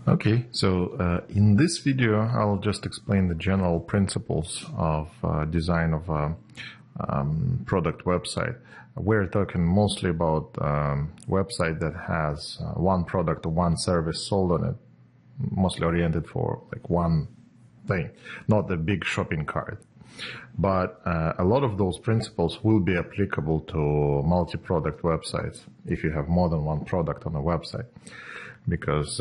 Okay, so in this video, I'll just explain the general principles of design of a product website. We're talking mostly about website that has one product or one service sold on it, mostly oriented for like one thing, not the big shopping cart. But a lot of those principles will be applicable to multi-product websites if you have more than one product on a website. Because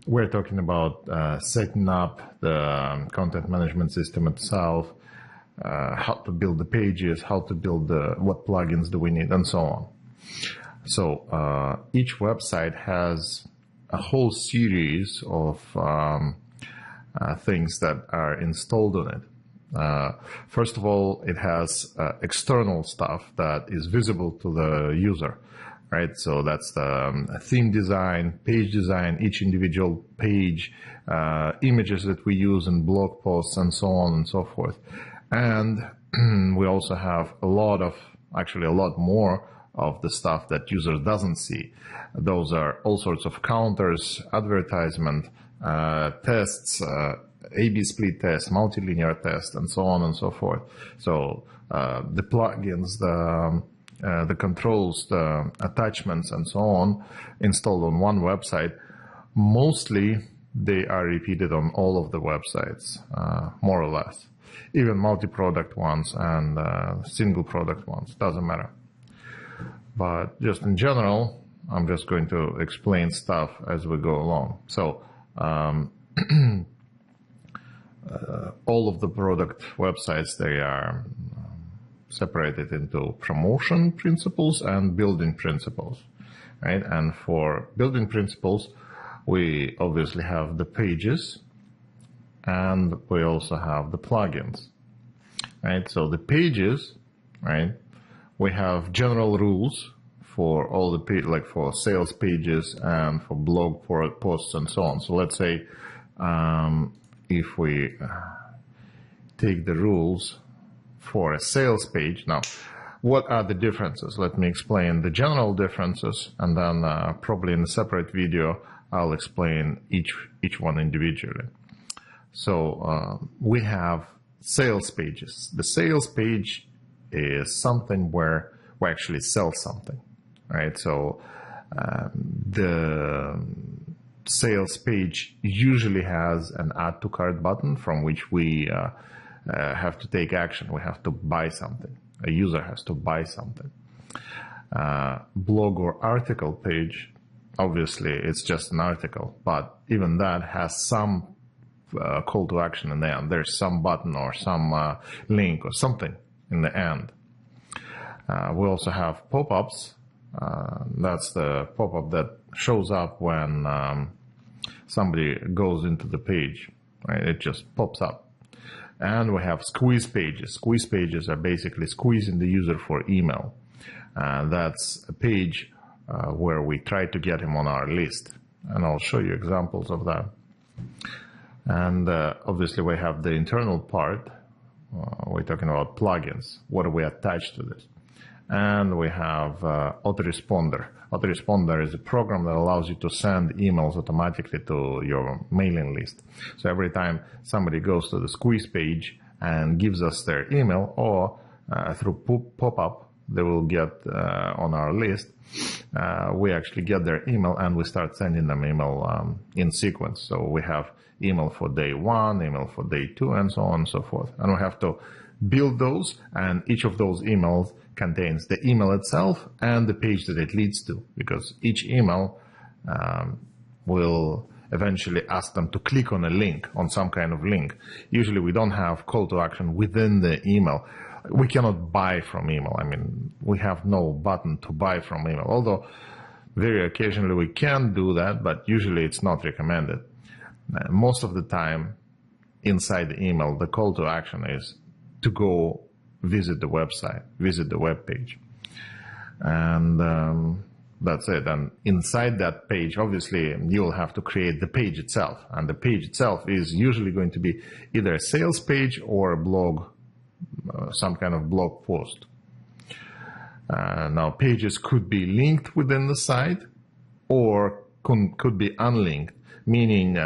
we're talking about setting up the content management system itself, how to build the pages, how to build what plugins do we need, and so on. So each website has a whole series of things that are installed on it. First of all, it has external stuff that is visible to the user. Right, so that's the theme design, page design, each individual page, images that we use in blog posts, and so on and so forth. And we also have a lot more of the stuff that user doesn't see. Those are all sorts of counters, advertisement, tests, A/B split tests, multilinear tests, and so on and so forth. So the plugins, the controls, the attachments, and so on, installed on one website, mostly they are repeated on all of the websites, more or less. Even multi-product ones and single product ones, doesn't matter. But just in general, I'm just going to explain stuff as we go along. So all of the product websites, they are separated into promotion principles and building principles, right? And for building principles, we obviously have the pages and we also have the plugins, right? So the pages, right? We have general rules for all the pages, like for sales pages and for blog posts and so on. So let's say if we take the rules for a sales page. Now, what are the differences? Let me explain the general differences, and then probably in a separate video, I'll explain each one individually. So we have sales pages. The sales page is something where we actually sell something, right? So the sales page usually has an add to cart button from which we have to take action. We have to buy something. A user has to buy something. Blog or article page, obviously it's just an article, but even that has some call to action in the end. There's some button or some link or something in the end. We also have pop-ups. That's the pop-up that shows up when somebody goes into the page, right? It just pops up. And we have squeeze pages. Squeeze pages are basically squeezing the user for email. That's a page where we try to get him on our list. And I'll show you examples of that. And obviously we have the internal part. We're talking about plugins. What do we attach to this? And we have autoresponder. Autoresponder is a program that allows you to send emails automatically to your mailing list. So every time somebody goes to the squeeze page and gives us their email, or through pop-up, they will get on our list, we actually get their email and we start sending them email in sequence. So we have email for day 1, email for day 2, and so on and so forth. And we have to build those, and each of those emails contains the email itself and the page that it leads to, because each email will eventually ask them to click on a link, on some kind of link. Usually we don't have call to action within the email. We cannot buy from email. I mean, we have no button to buy from email, although very occasionally we can do that, but usually it's not recommended. Most of the time inside the email, the call to action is to go visit the website, visit the web page. And that's it. And inside that page, obviously, you'll have to create the page itself. And the page itself is usually going to be either a sales page or a blog, some kind of blog post. Now, pages could be linked within the site or could be unlinked. meaning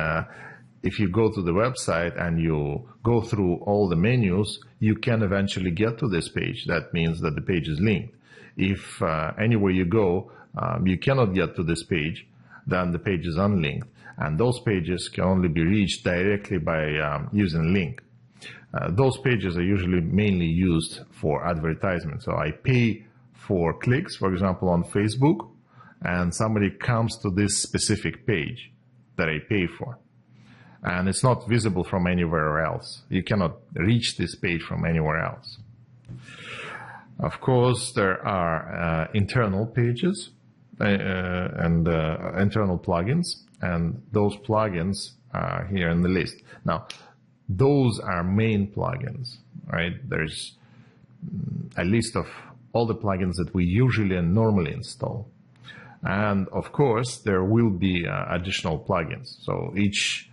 if you go to the website and you go through all the menus, you can eventually get to this page. That means that the page is linked. If anywhere you go, you cannot get to this page, then the page is unlinked. And those pages can only be reached directly by using link. Those pages are usually mainly used for advertisement. So I pay for clicks, for example, on Facebook, and somebody comes to this specific page that I pay for. And it's not visible from anywhere else. You cannot reach this page from anywhere else. Of course, there are internal pages and internal plugins, and those plugins are here in the list. Now, those are main plugins, right? There's a list of all the plugins that we usually and normally install. And of course, there will be additional plugins. So each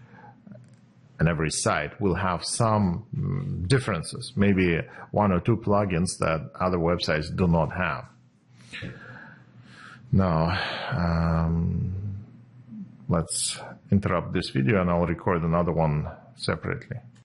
and every site will have some differences, maybe one or two plugins that other websites do not have. Now, let's interrupt this video and I'll record another one separately.